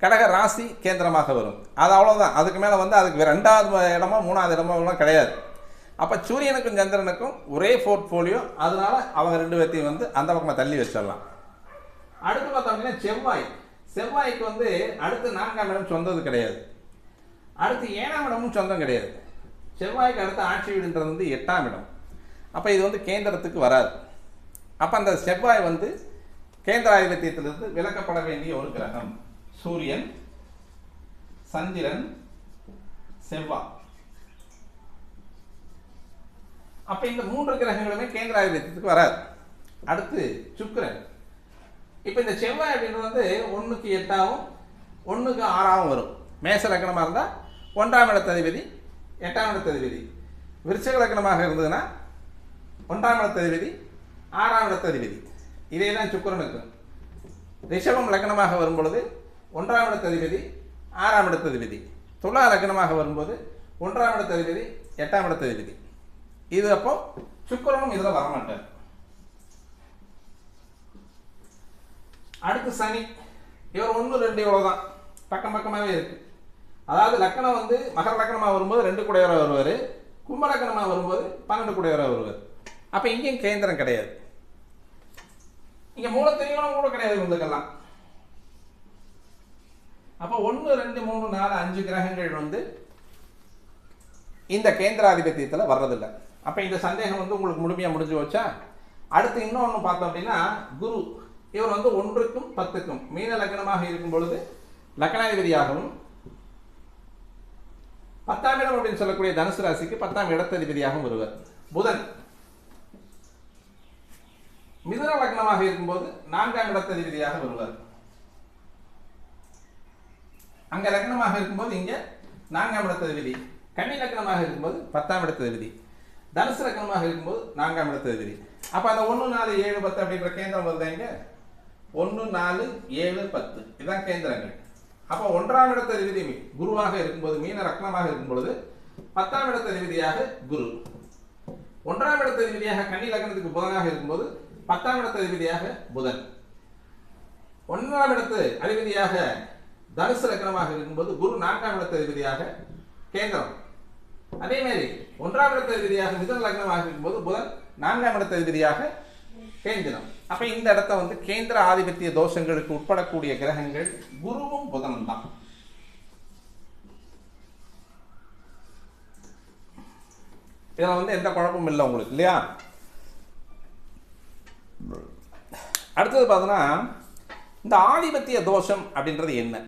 கடக ராசி கேந்திரமாக வரும். அது அவ்வளோதான். அதுக்கு மேலே வந்து அதுக்கு ரெண்டாவது இடமோ மூணாவது இடமோ கிடையாது. அப்போ சூரியனுக்கும் சந்திரனுக்கும் ஒரே போர்ட்ஃபோலியோ, அதனால அவங்க ரெண்டு பேர்த்தையும் வந்து அந்த பக்கமாக தள்ளி வச்சிடலாம். அடுத்து பார்த்தோம் அப்படின்னா செவ்வாய்க்கு வந்து அடுத்து 4ஆம் இடம் சொந்தது கிடையாது, அடுத்து 7ஆம் இடமும் சொந்தம் கிடையாது. செவ்வாய்க்கு அடுத்து ஆட்சி வீடுன்றது வந்து 8ஆம் இடம். அப்போ இது வந்து கேந்திரத்துக்கு வராது. அப்போ அந்த செவ்வாய் வந்து கேந்திராதிபத்தியத்திலிருந்து விலக்கப்பட வேண்டிய ஒரு கிரகம். சூரியன், சந்திரன், செவ்வாய். அப்போ இந்த 3 கிரகங்களுமே கேந்திராதிபத்தியத்துக்கு வராது. அடுத்து சுக்கிரன். இப்போ இந்த செவ்வாய் அப்படின்றது வந்து 1க்கு 8ஆகவும் 1க்கு 6ஆகவும் வரும். மேச லக்னமாக இருந்தால் 1ஆம் இடத்ததிபதி 8ஆம் இடத்ததிபதி. விருச்சிக லக்னமாக இருந்ததுன்னா 1ஆம் இடத்ததிபதி 6ஆம் இடத்ததிபதி. இதே தான் சுக்கிரனுக்கு. ரிஷபம் லக்னமாக வரும்பொழுது 1ஆம் இடத்ததிபதி 6ஆம் இடத்ததிபதி. துலா லக்னமாக வரும்போது 1ஆம் இடத்ததிபதி 8ஆம் இடத்ததிபதி. இது அப்போ சுக்கிரனும் இதில் வரமாட்டார். அடுத்து சனி. இவர் 1, 2 இவ்வளோதான், பக்கம் பக்கமாகவே இருக்கு. அதாவது லக்னம் வந்து மகர லக்னமாக வரும்போது 2 கூடையவராக வருவார், கும்ப லக்னமாக வரும்போது 12 கூடையவராக வருவார். அப்போ இங்கேயும் கேந்திரம் கிடையாது, இங்கே மூலத்திரிகளும் கூட கிடையாது இவங்களுக்கெல்லாம். அப்போ 1, 2, 3, 4, 5 கிரகங்கள் வந்து இந்த கேந்திராதிபத்தியத்தில் வர்றதில்லை. அப்போ இந்த சந்தேகம் வந்து உங்களுக்கு முழுமையாக முடிஞ்சு வச்சா. அடுத்து இன்னொன்று பார்த்தோம் அப்படின்னா குரு. இவர் வந்து 1க்கும் 10க்கும் மீன லக்னமாக இருக்கும் பொழுது லக்னாதிபதியாகவும், 10ஆம் இடம் அப்படின்னு சொல்லக்கூடிய தனுசு ராசிக்கு 10ஆம் இடத்ததிபதியாகவும் வருவார். புதன் மிதுன லக்னமாக இருக்கும்போது 4ஆம் இடத்ததிபதியாக வருவார். அங்க லக்னமாக இருக்கும்போது இங்க 4ஆம் இடத்ததிபதி. கன்னி லக்னமாக இருக்கும்போது 10ஆம் இடத்ததிபதி. தனுசு லக்னமாக இருக்கும்போது 4ஆம் இடத்ததிபதி. அப்ப அந்த 1, 4, 7, 10 அப்படின்ற கேந்திரம் வருது. இங்க 1, 4, 7, 10 இதுதான் கேந்திரங்கள். அப்போ 1ஆம் இடத்ததிபதி குருவாக இருக்கும்போது, மீன லக்னமாக இருக்கும் பொழுது 10ஆம் இடத்ததிபதியாக குரு. 1ஆம் இடத்ததிபதியாக கன்னி லக்னத்துக்கு புதனாக இருக்கும்போது 10ஆம் இடத்ததிபதியாக புதன். 1ஆம் இடத்து அதிபதியாக தனுசு லக்னமாக இருக்கும்போது குரு 4ஆம் இடத்ததிபதியாக கேந்திரம். அதே மாதிரி 1ஆம் இடத்ததிபதியாக மிதுன லக்னமாக இருக்கும்போது புதன் 4ஆம் இடத்ததிபதியாக கேந்திரம். அப்ப இந்த இடத்த வந்து கேந்திர ஆதிபத்திய தோஷங்களுக்கு உட்படக்கூடிய கிரகங்கள் குருவும் புதனும் தான். இதுல வந்து எந்த குழப்பமும் இல்லை உங்களுக்கு, இல்லையா? அடுத்தது பார்த்தோன்னா இந்த ஆதிபத்திய தோஷம் அப்படின்றது என்ன?